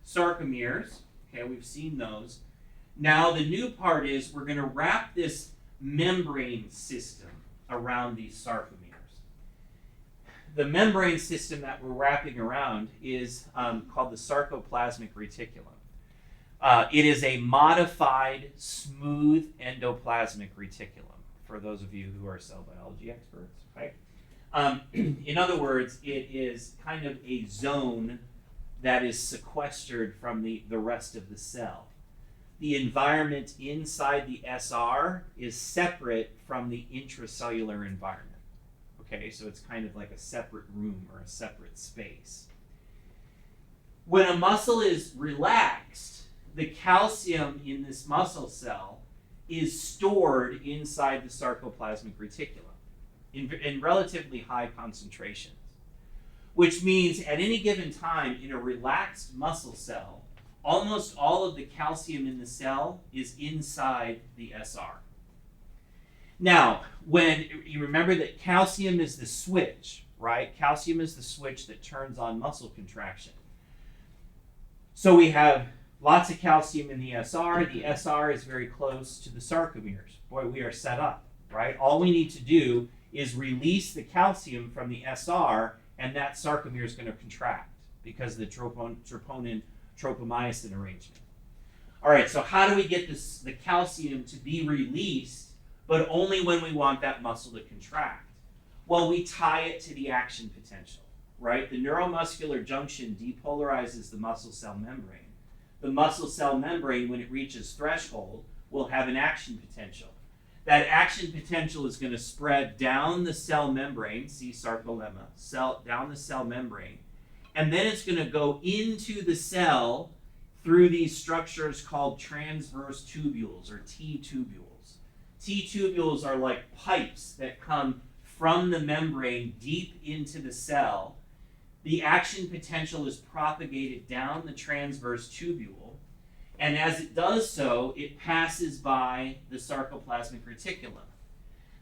sarcomeres. Okay, we've seen those. Now the new part is we're going to wrap this membrane system around these sarcomeres. The membrane system that we're wrapping around is called the sarcoplasmic reticulum. It is a modified, smooth endoplasmic reticulum, for those of you who are cell biology experts, right? In other words, it is kind of a zone that is sequestered from the rest of the cell. The environment inside the SR is separate from the intracellular environment. Okay, so it's kind of like a separate room or a separate space. When a muscle is relaxed, the calcium in this muscle cell is stored inside the sarcoplasmic reticulum in relatively high concentrations, which means at any given time in a relaxed muscle cell, almost all of the calcium in the cell is inside the SR. Now, when you remember that calcium is the switch, right? Calcium is the switch that turns on muscle contraction. So we have lots of calcium in the SR. The SR is very close to the sarcomeres. Boy, we are set up, right? All we need to do is release the calcium from the SR, and that sarcomere is going to contract because of the troponin-tropomyosin arrangement. All right, so how do we get the calcium to be released, but only when we want that muscle to contract? Well, we tie it to the action potential, right? The neuromuscular junction depolarizes the muscle cell membrane. The muscle cell membrane, when it reaches threshold, will have an action potential. That action potential is going to spread down the cell membrane, see sarcolemma, down the cell membrane, and then it's going to go into the cell through these structures called transverse tubules or T-tubules. T-tubules are like pipes that come from the membrane deep into the cell. The action potential is propagated down the transverse tubule, and as it does so, it passes by the sarcoplasmic reticulum.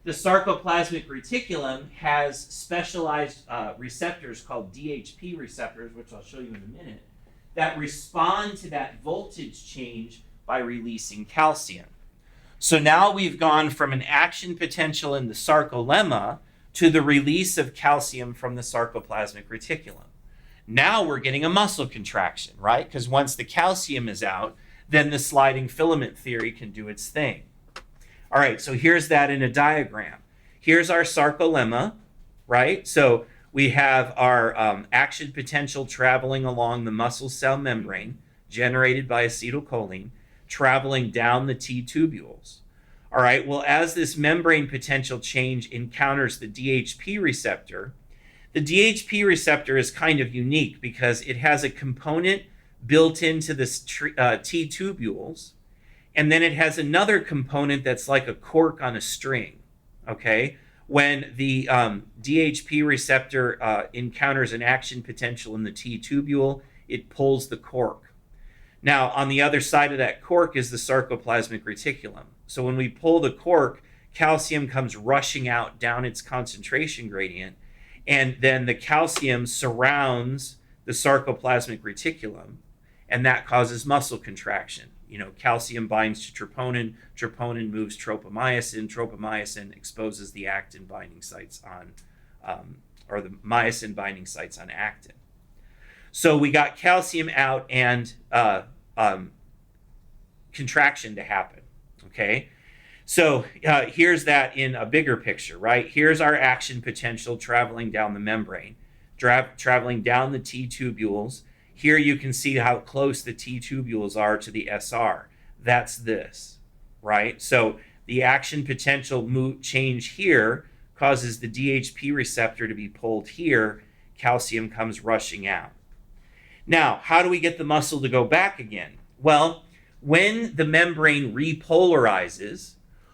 The sarcoplasmic reticulum has specialized receptors called DHP receptors, which I'll show you in a minute, that respond to that voltage change by releasing calcium. So now we've gone from an action potential in the sarcolemma to the release of calcium from the sarcoplasmic reticulum. Now we're getting a muscle contraction, right? Because once the calcium is out, then the sliding filament theory can do its thing. All right, so here's that in a diagram. Here's our sarcolemma, right? So we have our action potential traveling along the muscle cell membrane, generated by acetylcholine, traveling down the T-tubules. All right, well, as this membrane potential change encounters the DHP receptor, the DHP receptor is kind of unique because it has a component built into the T-tubules, and then it has another component that's like a cork on a string, okay? When the DHP receptor encounters an action potential in the T-tubule, it pulls the cork. Now, on the other side of that cork is the sarcoplasmic reticulum. So when we pull the cork, calcium comes rushing out down its concentration gradient, and then the calcium surrounds the sarcoplasmic reticulum, and that causes muscle contraction. You know, calcium binds to troponin, troponin moves tropomyosin, tropomyosin exposes the actin binding sites on, or the myosin binding sites on actin. So we got calcium out and contraction to happen, okay? So here's that in a bigger picture, right? Here's our action potential traveling down the membrane, traveling down the T-tubules. Here you can see how close the T-tubules are to the SR. That's this, right? So the action potential change here causes the DHP receptor to be pulled here. Calcium comes rushing out. Now, how do we get the muscle to go back again? Well, when the membrane repolarizes,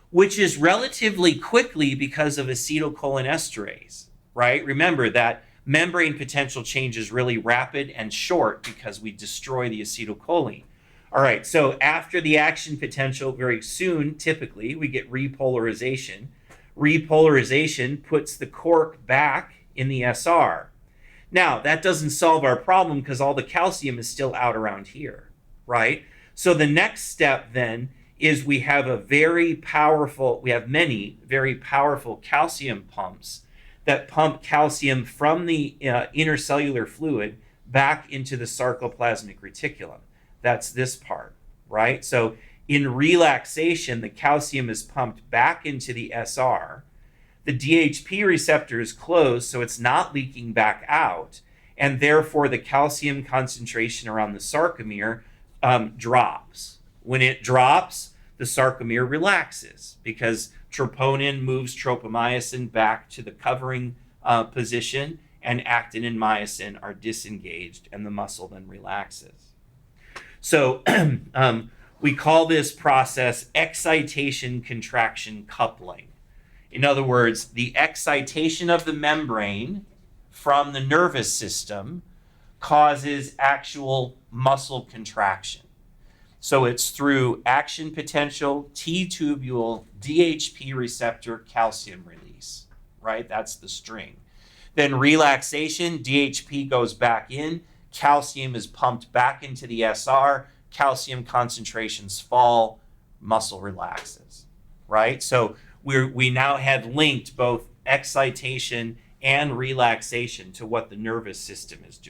which is relatively quickly because of acetylcholinesterase, right? Remember that membrane potential change is really rapid and short because we destroy the acetylcholine. All right, so after the action potential, very soon, typically, we get repolarization. Repolarization puts the cork back in the SR. Now, that doesn't solve our problem because all the calcium is still out around here, right? So the next step then is we have many very powerful calcium pumps that pump calcium from the intercellular fluid back into the sarcoplasmic reticulum. That's this part, right? So in relaxation, the calcium is pumped back into the SR. The DHP receptor is closed, so it's not leaking back out, and therefore the calcium concentration around the sarcomere drops. When it drops, the sarcomere relaxes because troponin moves tropomyosin back to the covering position, and actin and myosin are disengaged, and the muscle then relaxes. So we call this process excitation-contraction coupling. In other words, the excitation of the membrane from the nervous system causes actual muscle contraction. So it's through action potential, T-tubule, DHP receptor, calcium release, right? That's the string. Then relaxation, DHP goes back in, calcium is pumped back into the SR, calcium concentrations fall, muscle relaxes, right? So we now have linked both excitation and relaxation to what the nervous system is doing.